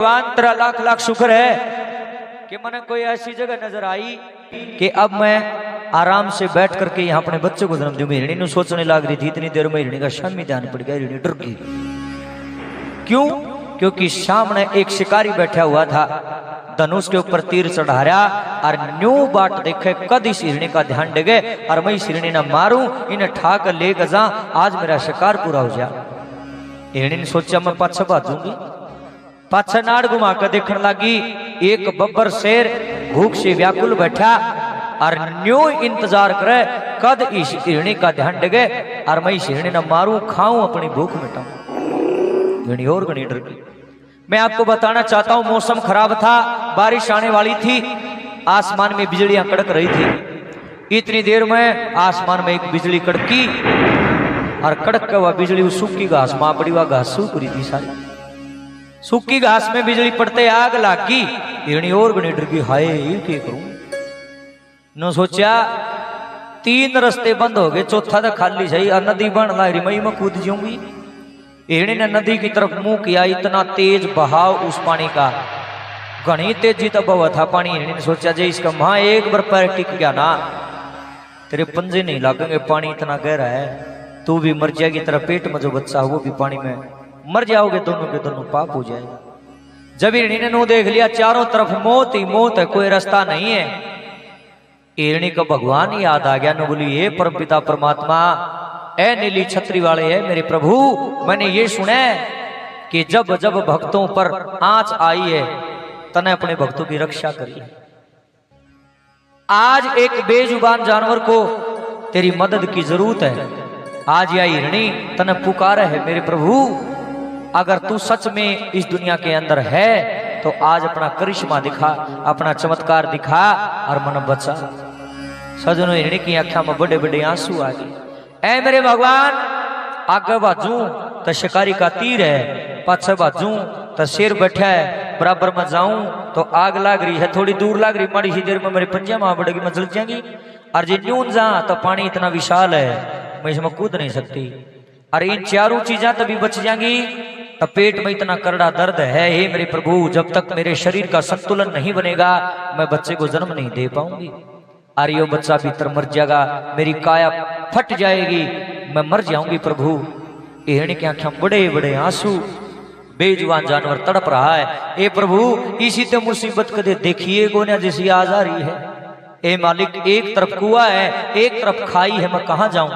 भगवान तेरा लाख लाख शुक्र है कि मैंने कोई ऐसी जगह नजर आई कि अब मैं आराम से बैठ करके यहाँ अपने बच्चे को जन्म दूं। हिरणी ने सोचने लग रही थी, इतनी देर में हिरणी का शामी ध्यान पड़ गया, हिरणी डर गई। क्यों? क्योंकि सामने एक शिकारी बैठा हुआ था, धनुष के ऊपर तीर चढ़ा रहा और न्यू बाट देखे कद इस हिरणी का ध्यान डेगे और मैं इस हिरणी ना मारूं, इन्हें ठाक ले जा, आज मेरा शिकार पूरा हो जा। हिरणी ने सोचा मैं पाछा भाजूंगी, पाछा नाड़ घुमा कर देखने लगी। एक बब्बर शेर भूख से व्याकुल बैठा और न्यू इंतजार करे कद इस हिरणी का ध्यान डेगे और मैं इस हिरणी ना मारूं, खाऊं, अपनी भूख मिटाऊं। हिरणी और घनी डर गई। मैं आपको बताना चाहता हूं, मौसम खराब था, बारिश आने वाली थी, आसमान में बिजलियां कड़क रही थी। इतनी देर में आसमान में एक बिजली कड़की और कड़क के वह बिजली उस सूखी घास मां पड़ी, वह घास सूख रही थी सारी। सूखी घास में बिजली पड़ते आग लागी। हिरणी और घनी डर गई, हाय ये क्या करूं। न सोचा तीन रास्ते बंद हो गए, चौथा तो खाली सही, नदी बन ला रही, मई में कूद जाऊंगी। हिरणी ने नदी की तरफ मुंह किया, इतना तेज बहाव उस पानी का, घनी तेजी तब बहा था पानी। हिरणी ने सोचा जे इसका मां एक बार पैर टिक गया ना, तेरे पंजे नहीं लगेंगे, पानी इतना गहरा है, तू भी मर जाएगी, तेरा पेट में जो बच्चा वो भी पानी में मर जाओगे, दोनों के दोनों पाप हो जाएगा। जब हिरणी ने नो देख लिया चारों तरफ मौत ही मौत है, कोई रास्ता नहीं है, हिरणी का भगवान याद आ गया। नो बोली, हे परमपिता परमात्मा, ए नीली छतरी वाले है मेरे प्रभु, मैंने ये सुना कि जब जब भक्तों पर आंच आई है तने अपने भक्तों की रक्षा करी। आज एक बेजुबान जानवर को तेरी मदद की जरूरत है, आज यह हिरणी तने पुकारा है मेरे प्रभु, अगर तू सच में इस दुनिया के अंदर है तो आज अपना करिश्मा दिखा, अपना चमत्कार दिखा और मन बचा। सजनों, हिरणी की आंखों में बड़े बड़े आंसू आ गए। ऐ मेरे भगवान, आगे बाजू तो शिकारी का तीर है, पाछे बाजू तो शेर बैठा है, बराबर में जाऊं तो आग लाग रही है, थोड़ी दूर लाग रही, माड़ी सी देर में मेरे पंजा मां बढ़ेगी, मैं जल जाएंगी। और जो न्यून जा तो पानी इतना विशाल है, मैं इसमें कूद नहीं सकती, और इन चारों चीजें तभी बच जाएंगी, तो पेट में इतना करड़ा दर्द है। हे मेरे प्रभु, जब तक मेरे शरीर का संतुलन नहीं बनेगा मैं बच्चे को जन्म नहीं दे पाऊंगी, और यो बच्चा भीतर मर जाएगा, मेरी काया फट जाएगी, मैं मर जाऊंगी प्रभु। हिरणी की आंखों बड़े बड़े आंसू, बेजुबान जानवर तड़प रहा है। ए प्रभु, इसी तो मुसीबत कदे देखिए गोनिया जैसी आ जा रही है। ए मालिक, एक तरफ कुआ है, एक तरफ खाई है, मैं कहां जाऊं।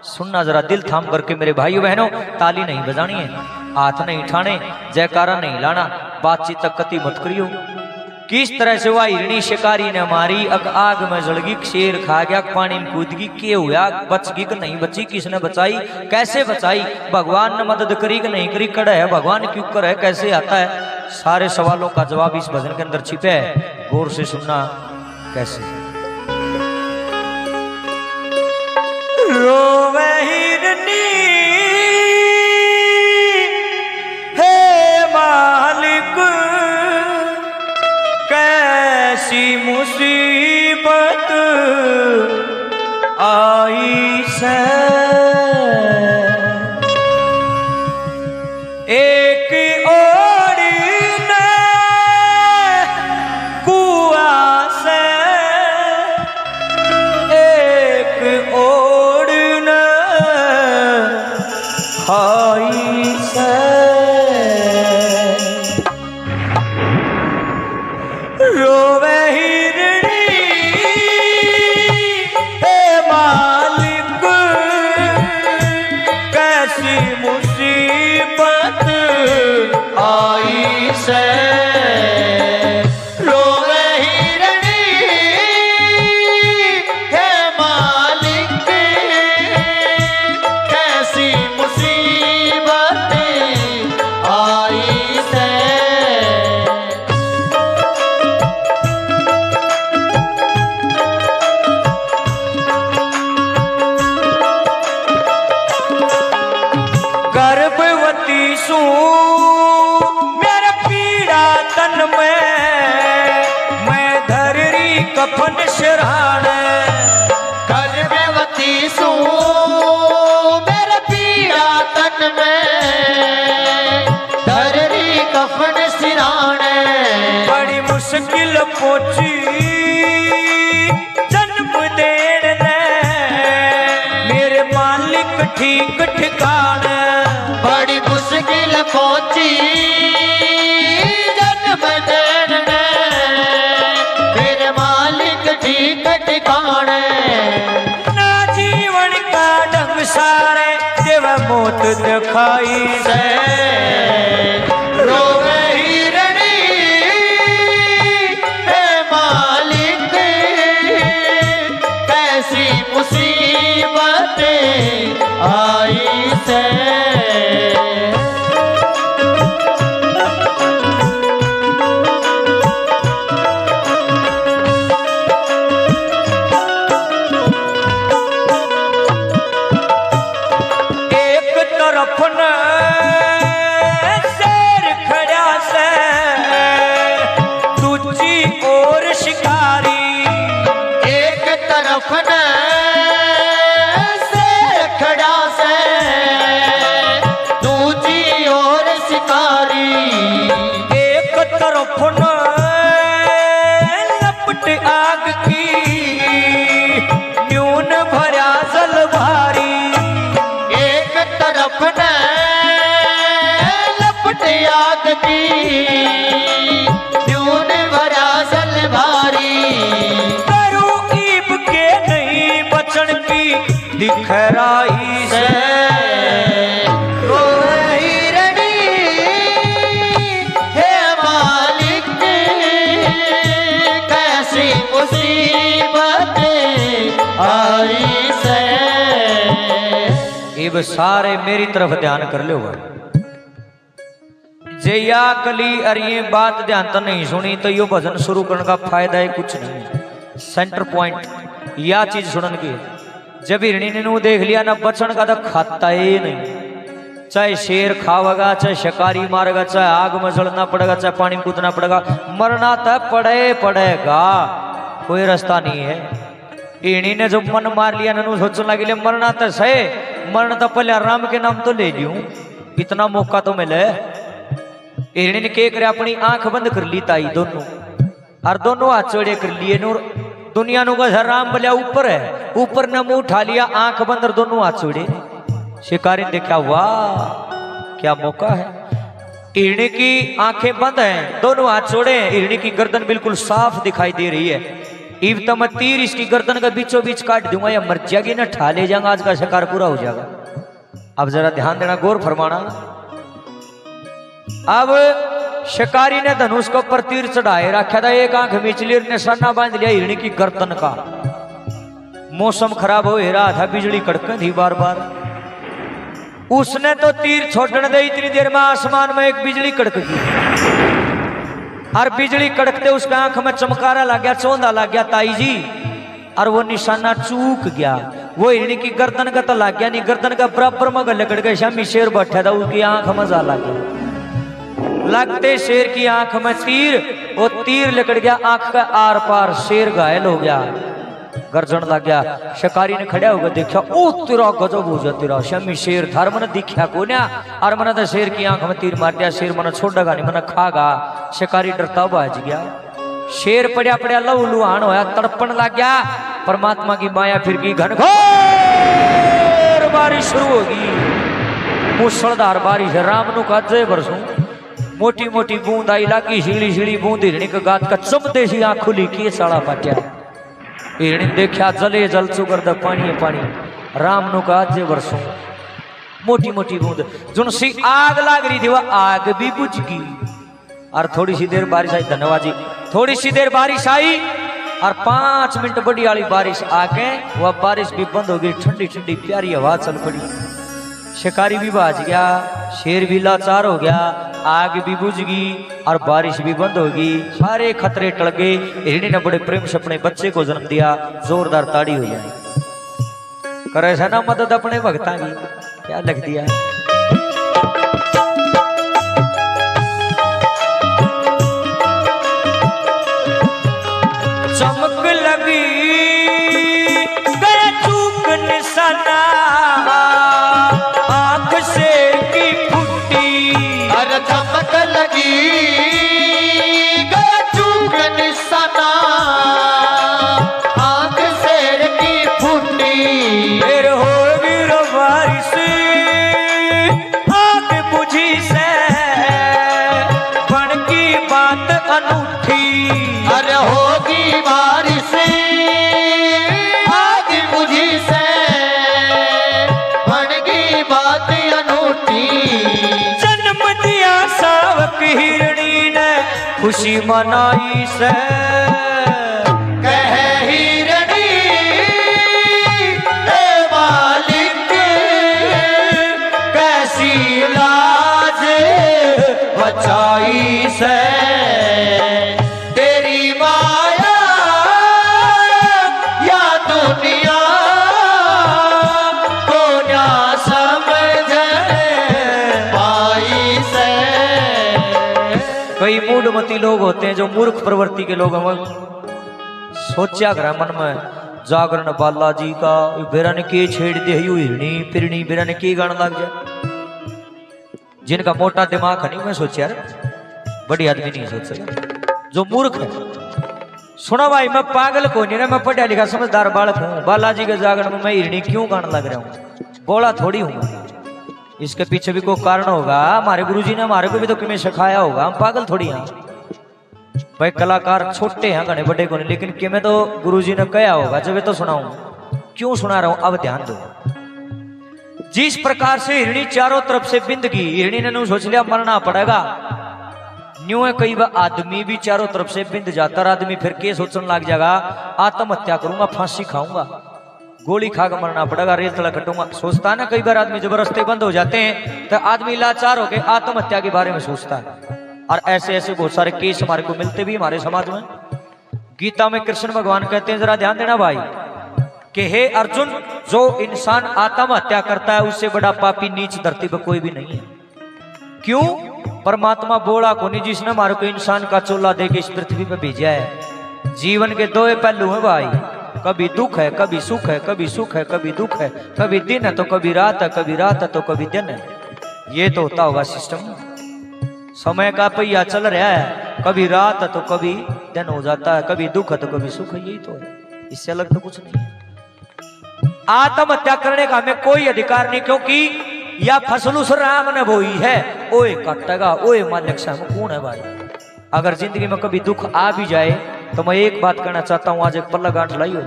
सुनना जरा दिल थाम करके मेरे भाइयों बहनों, ताली नहीं बजानी है, हाथ नहीं उठाने, जयकारा नहीं लाना, बातचीत तक कति मत करियो। किस तरह से वह हिरणी शिकारी ने मारी, आग में जलगी, शेर खा गया, पानी में कूद गई, क्या हुआ, बच गई कि नहीं बची, किसने बचाई, कैसे बचाई, भगवान ने मदद करी कि नहीं करी, कड़ा है भगवान क्यों कर है, कैसे आता है, सारे सवालों का जवाब इस भजन के अंदर छिपे है। गौर से सुनना कैसे। रोवे हिरनी हे मालिक, कैसी मुसीबत आई से, एक ओर ने कुआ से, एक ओर ने खाई से, रोवे हिरणी हे मालिक, कैसी मुसीबत आई से, रोवे हिरणी हे मालिक, कैसी मुसीबत आई से। गर्भवती सू मेरा पीड़ा तन में, मैं धररी कफन सिरहान, गर्भवती सू मेरा पीड़ा तन में, धररी कफन सिरहान, मुश्किल पहुंची जन्म देने मेरे मालिक ठीक ठिकाने। बड़ी मुश्किल पहुंची जन्म देने मेरे मालिक ठीक ठिकाने। ना जीवन का ढंग सारे देव मौत दिखाई से रोवे हिरणी हे मालिक कैसी मुसीबतें आई से। एक तरफ न शेर खड़ा से दूजी ओर शिकारी। एक तरफ न शेर खड़ा से दूजी ओर शिकारी। एक तरफ न लपट आग की न्यून भरा जल भारी। एक तरफ न लपट आग की न्यून भरा जल भारी। करू ईब के नहीं बचन की दिखराई से रोवे हिरणी हे मालिक कैसी मुसीबतें आई से। इब सारे मेरी तरफ ध्यान कर लो। जया कली और ये बात ध्यान तो नहीं सुनी तो यो भजन शुरू करने का फायदा है कुछ नहीं। सेंटर पॉइंट या चीज सुनन की है। जब हिरणी ने नू देख लिया ना बचन का तो खाता ही नहीं। चाहे शेर खावेगा चाहे शिकारी मारेगा चाहे आग में जलना पड़ेगा चाहे पानी में कूदना पड़ेगा मरना तो पड़ेगा। कोई रास्ता नहीं है। हिरणी ने जब मन मार लिया नू सोचने लगे मरना तो सही मरना तो पहले राम के नाम तो ले लियूं इतना मौका तो मिले। हिरणी ने क्या करे अपनी आंख बंद कर ली ताई दोनों और दोनों हाथ चौड़े कर लिए नूर दुनिया नु का राम बोलिया ऊपर है ऊपर ने मुंह उठा लिया आंख बंद और दोनों हाथ चौड़े। शिकारी ने देखा वाह क्या मौका है। हिरणी की आंखें बंद हैं दोनों हाथ जोड़े हैं। हिरणी की गर्दन बिल्कुल साफ दिखाई दे रही है। इब तो मैं तीर इसकी गर्दन का बीचों बीच काट दूंगा या मर जाएगी ना ठा ले जाऊंगा। आज का शिकार पूरा हो जाएगा। अब जरा ध्यान देना गौर फरमाना। अब शिकारी ने धनुष को ऊपर तीर चढ़ाए रखा था। एक आंख मिचली और निशाना बांध लिया हिरणी की गर्दन का। मौसम खराब हो रहा था बिजली कड़क थी बार बार। उसने तो तीर छोड़ने दे इतनी देर में आसमान में एक बिजली कड़क गई और बिजली कड़कते उसका आंख में चमकारा लग गया चौंधा लग गया ताई जी और वो निशाना चूक गया। वो हिरणी की गर्दन का तो लग गया नहीं गर्दन का बराबर में गले कट गया। शामी शेर बैठा था उसकी आंख में जा लग गया। लगते शेर की आंख में तीर वो तीर लिकड़ गया आंख का आर पार शेर घायल हो गया गर्जन लग गया। शिकारी ने खड़ा होकर देखा ओ तेरा गजब हो जा तेरा शामी शेर थार मन दिखा को ना और मना तो शेर की आंख में तीर मार दिया। शेर मना छोड़ेगा नहीं मना खागा। शिकारी डरता भाज गया। शेर पड़ा पड़ा लहू लुहान होया तड़पन लग गया। परमात्मा की माया फिर की घनघोर बारिश शुरू होगी। मूसलाधार बारिश राम नु का जय बरसू मोटी मोटी बूंद आई लागी सीढ़ी सीढ़ी बूंद हिरणी का गात का चमते सी आंख खुली की साड़ा पाट्या। हिरणी देखा जले जल चुकर द पानी पानी राम नु का जे बरसों मोटी मोटी बूंद जुन सी आग लाग रही थी वह आग भी बुझ गई। और थोड़ी सी देर बारिश आई। धन्यवाद जी। थोड़ी सी देर बारिश आई और 5 मिनट बड़ी वाली बारिश आके वह बारिश भी बंद हो गई। ठंडी ठंडी प्यारी हवा चल पड़ी। शिकारी भी भाज गया शेर भी लाचार हो गया आग भी बुझ गई और बारिश भी बंद होगी। सारे खतरे टल गए। हिरणी ने बड़े प्रेम से अपने बच्चे को जन्म दिया। जोरदार ताड़ी हो जाए करे से ना मदद अपने भक्ता की क्या लग दिया। चमक लगी गया चूक निशाना आंख से की फुटी। अरे चमक लगी गया चूक हिरणी ने खुशी मनाई से। कह हिरणी हे मालिक कैसी लाज बचाई से। तेरी माया या दुनिया को ना समझ पाई से। कई मूढ़मती लोग होते हैं जो मूर्ख प्रवृत्ति के लोग हैं, सोचा कर मन में जागरण बालाजी का बेरा ने के छेड़ दे हिरणी फिरणी बेरा ने के गाना लग जाए। जिनका मोटा दिमाग है नहीं, मैं सोचा यार बड़ी आदमी नहीं सोच सका जो मूर्ख है। सुना भाई मैं पागल को नहीं, मैं पढ़ा लिखा समझदार बालक हूँ। बालाजी के जागरण में मैं हिरणी क्यों गाना लग रहा हूँ, बोला थोड़ी हूँ। इसके पीछे भी कोई कारण होगा, हमारे गुरुजी ने हमारे को भी तो किमें सिखाया होगा, हम पागल थोड़ी हैं भाई। कलाकार छोटे हैं घने बड़े को नहीं, लेकिन किमें तो गुरुजी ने कहा होगा, जब तो सुनाऊं। क्यों सुना रहा हूं अब ध्यान दो। जिस प्रकार से हिरणी चारों तरफ से बिंद की, हिरणी ने सोच लिया मरना पड़ेगा। न्यू है कई बार आदमी भी चारों तरफ से बिंद जाता, आदमी फिर के सोचने लग जाएगा आत्महत्या करूंगा, फांसी खाऊंगा, गोली खाकर मरना पड़ेगा, रेल तला कटूंगा। सोचता है ना कई बार आदमी जब रास्ते बंद हो जाते हैं तो आदमी लाचार होकर आत्महत्या के बारे में सोचता है। और ऐसे ऐसे बहुत सारे केस हमारे को मिलते भी हमारे समाज में। गीता में कृष्ण भगवान कहते हैं, जरा ध्यान देना भाई, कि हे अर्जुन, जो इंसान आत्महत्या करता है उससे बड़ा पापी नीच धरती पर कोई भी नहीं है। क्यों? परमात्मा बोला को नहीं जिसने हमारे को इंसान का चोला दे के इस पृथ्वी पर भेजा है। जीवन के दो पहलू हैं भाई, कभी दुख है कभी सुख है, कभी सुख है कभी दुख है, कभी दिन है तो कभी रात है, कभी रात है तो कभी दिन है। ये तो होता होगा सिस्टम, समय का पहिया चल रहा है, कभी रात है तो कभी दिन हो जाता है, कभी दुख है तो कभी सुख है। यही तो है, इससे अलग तो कुछ नहीं है। आत्महत्या करने का हमें कोई अधिकार नहीं, क्योंकि या फसल उस राम ने बोई है, ओए कटेगा ओए मालिक साहब कौन है भाई। अगर जिंदगी में कभी दुख आ भी जाए तो मैं एक बात कहना चाहता हूं, आज एक पल्ला गांठ लाई हो।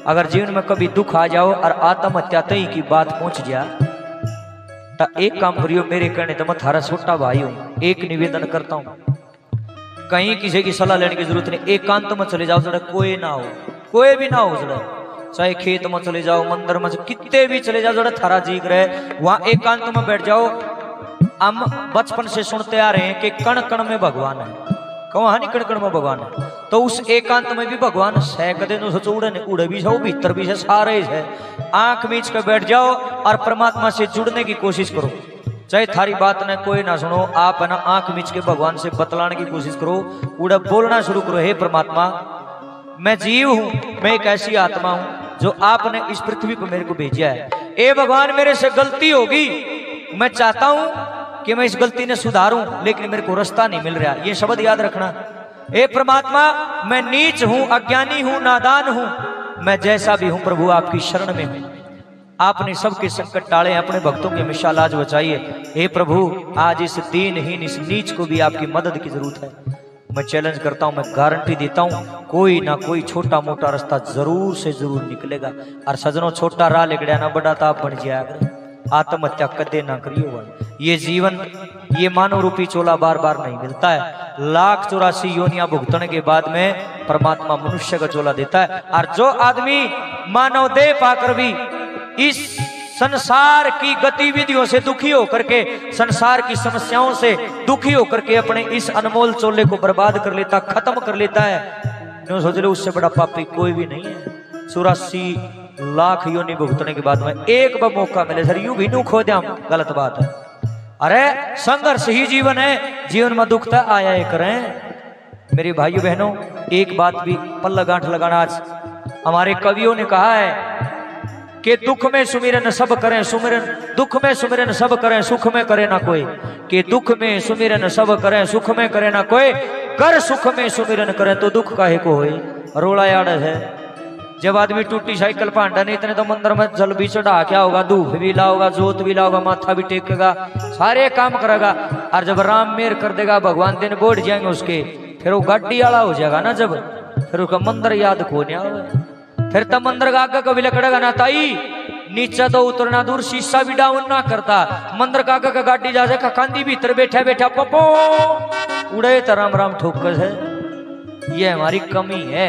अगर जीवन में कभी दुख आ जाओ और आत्महत्या तई की बात पहुंच जा, तो एक काम करियो, मेरे कहने तो मैं थारा छोटा भाई हूं, एक निवेदन करता हूं, कहीं किसी की सलाह लेने की जरूरत नहीं। एकांत में चले जाओ, जरा कोई ना हो, कोई भी ना हो, जरा चाहे खेत में चले जाओ, मंदिर में कितने भी चले जाओ, जरा थारा जीक रहे वहां एकांत में बैठ जाओ। हम बचपन से सुनते आ रहे हैं कि कण कण में भगवान है, कहा नहीं कण कण में भगवान है, तो उस एकांत में भी भगवान है। कदे तो सोचो उड़े भी जाओ, भीतर भी है, सारे है। आंख मीच कर बैठ जाओ और परमात्मा से जुड़ने की कोशिश करो। चाहे थारी बात ने कोई ना सुनो, आप है ना आंख मीच के भगवान से बतलाने की कोशिश करो, उड़ा बोलना शुरू करो, हे परमात्मा मैं जीव हूं, मैं एक ऐसी आत्मा हूं जो आपने इस पृथ्वी पर मेरे को भेजा है। ए भगवान मेरे से गलती होगी, मैं चाहता हूं कि मैं इस गलती ने सुधारूं, लेकिन मेरे को रास्ता नहीं मिल रहा। ये शब्द याद रखना। ए परमात्मा मैं नीच हूं, अज्ञानी हूं, नादान हूं, मैं जैसा भी हूं प्रभु आपकी शरण में हूं। आपने सबके संकट टाले, अपने भक्तों के मिशाल आज बचाइए। हे प्रभु आज इस दीनहीन इस नीच को भी आपकी मदद की जरूरत है। मैं चैलेंज करता हूं, मैं गारंटी देता हूं, कोई ना कोई छोटा मोटा रास्ता जरूर से जरूर निकलेगा। और सजनों छोटा राह लिकड़ा ना बड़ा ताप बन जाएगा। आत्महत्या कदे ना करियो भाई। ये जीवन ये मानव रूपी चोला बार बार नहीं मिलता है। 1,84 योनियां भुगतने के बाद में परमात्मा मनुष्य का चोला देता है। और जो आदमी मानव देह पाकर भी इस संसार की गतिविधियों से दुखी होकर के, संसार की समस्याओं से दुखी होकर के अपने इस अनमोल चोले को बर्बाद कर लेता, खत्म कर लेता है, नो सोच लो उससे बड़ा पापी कोई भी नहीं है। 84 लाख योनि भुगतने के बाद में एक बार मौका मिले, सर यूं भी नू खो दिया, गलत बात है। अरे संघर्ष ही जीवन है, जीवन में दुख तो आया ही करें। मेरे भाइयों बहनों, एक बात भी पल्ला गांठ लगाना, आज हमारे कवियों ने कहा है कि दुख में सुमिरन सब करें सुमिरन, दुख में सुमिरन सब करें सुख में करे ना कोई। कि दुख में सुमिरन सब करें सुख में करे ना कोई, कर सुख में सुमिरन करें तो दुख काहे को होए। रोड़ा याद है, जब आदमी टूटी साइकिल पांडा नहीं इतने तो मंदिर में जल भी चढ़ा क्या होगा, धूप भी लाओगा, जोत भी लाओगा, माथा भी टेकेगा, सारे काम करेगा। और जब राम मेर कर देगा, भगवान दिन बोढ़ जाएंगे उसके, फिर वो गाड़ी वाला हो जाएगा ना, जब फिर उसका मंदिर याद खो नहीं आवे, फिर तब मंदिर का आगे कभी लकड़ेगा ना ताई नीचे तो उतरना दूर, शीशा भी डाउन ना करता। मंदिर काका का गाड़ी जा से कांदी भीतर बैठा बैठा पपो उड़े तो राम राम ठोकर है। ये हमारी कमी है,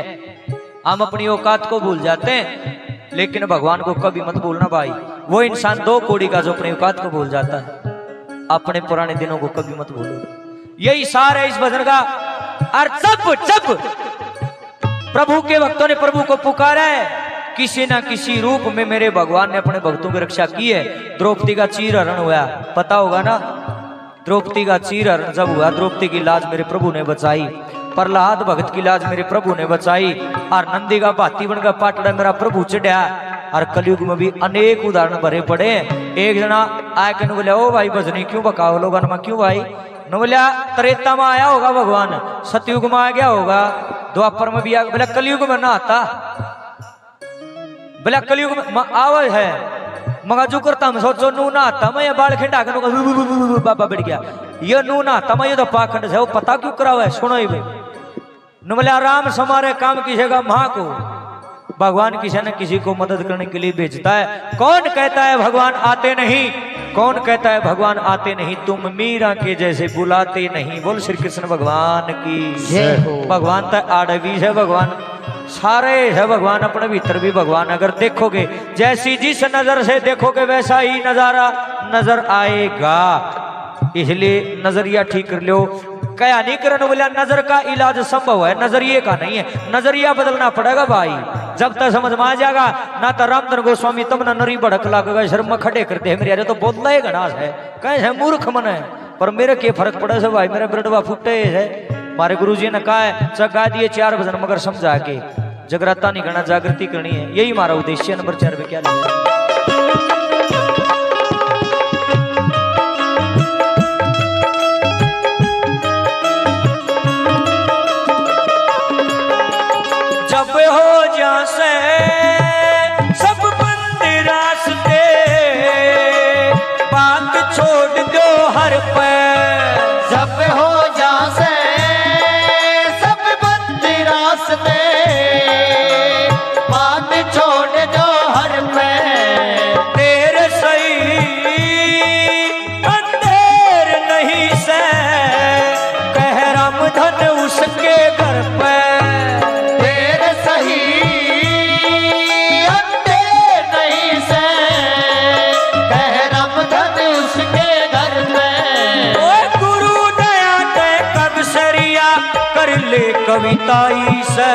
हम अपनी औकात को भूल जाते हैं, लेकिन भगवान को कभी मत भूलना भाई। वो इंसान दो कोड़ी का जो अपनी औकात को भूल जाता है, अपने पुराने दिनों को कभी मत भूलो। यही सार है इस भजन का। और जब प्रभु के भक्तों ने प्रभु को पुकारा है, किसी ना किसी रूप में मेरे भगवान ने अपने भक्तों की रक्षा की है। द्रौपदी का चीर हरण हुआ, पता होगा ना, द्रौपदी का चीर हरण जब हुआ, द्रौपदी की लाज मेरे प्रभु ने बचाई, प्रहलाद भगत की लाज मेरे प्रभु ने बचाई, और नंदी का भाती बन का पाटड़ा मेरा प्रभु चढ़ा। और कलयुग में भी अनेक उदाहरण भरे पड़े हैं। एक जना आके बोले, ओ भाई भजनी क्यों बकाओ लोग क्यों भाई? न बोलिया त्रेता में आया होगा भगवान, सतयुग में आ गया होगा, द्वापर में भी आ, बोला कलयुग में ना आता, बोला कलयुग में आवाज है मगा जो करता हम सोचो नू ना आता मैं, ये बाल खिंडा कर बाबा बैठ गया, ये नू ना आता मैं, ये तो पाखंड है, वो पता क्यों करा हुआ है सुनो ही। न बोले आराम समारे काम किसेगा माँ को, भगवान किसी न किसी को मदद करने के लिए भेजता है। कौन कहता है भगवान आते नहीं? कौन कहता है भगवान आते नहीं? तुम मीरा के जैसे बुलाते नहीं। बोल श्री कृष्ण भगवान की जय हो। भगवान तो आड़वी है, भगवान सारे है, भगवान अपने भीतर भी भगवान। अगर देखोगे जैसी जिस नजर से देखोगे वैसा ही नजारा नजर आएगा। इसलिए नजरिया ठीक कर लो। क्या नहीं करना बोला, नजर का इलाज संभव है, नजरिए का नहीं है। नजरिया बदलना पड़ेगा भाई, जब तक समझ में आ जाएगा ना। तो रामधन गोस्वामी तुम ना नरी भड़क लागेगा, शर्म खड़े करते हैं मेरे यार, तो बोलना ही गणास है, कहे मूर्ख मन है। पर मेरे के फर्क पड़े से भाई, मेरा बिरडवा फुटे है। हमारे गुरु जी ने कहा है चगा दिए 4 भजन मगर समझा के जगराता नहीं करना, जागृति करनी है। यही हमारा उद्देश्य। नंबर 4 पे क्या लिखा? जब हो जासे सब बंद रास्ते, बात छोड़ दो हर पे। जब हो जासे सब बंद रास्ते, बात छोड़ दो हर पे। तेरे सही अंधेर नहीं से, कह रामधन उसके घर पे। कविताई से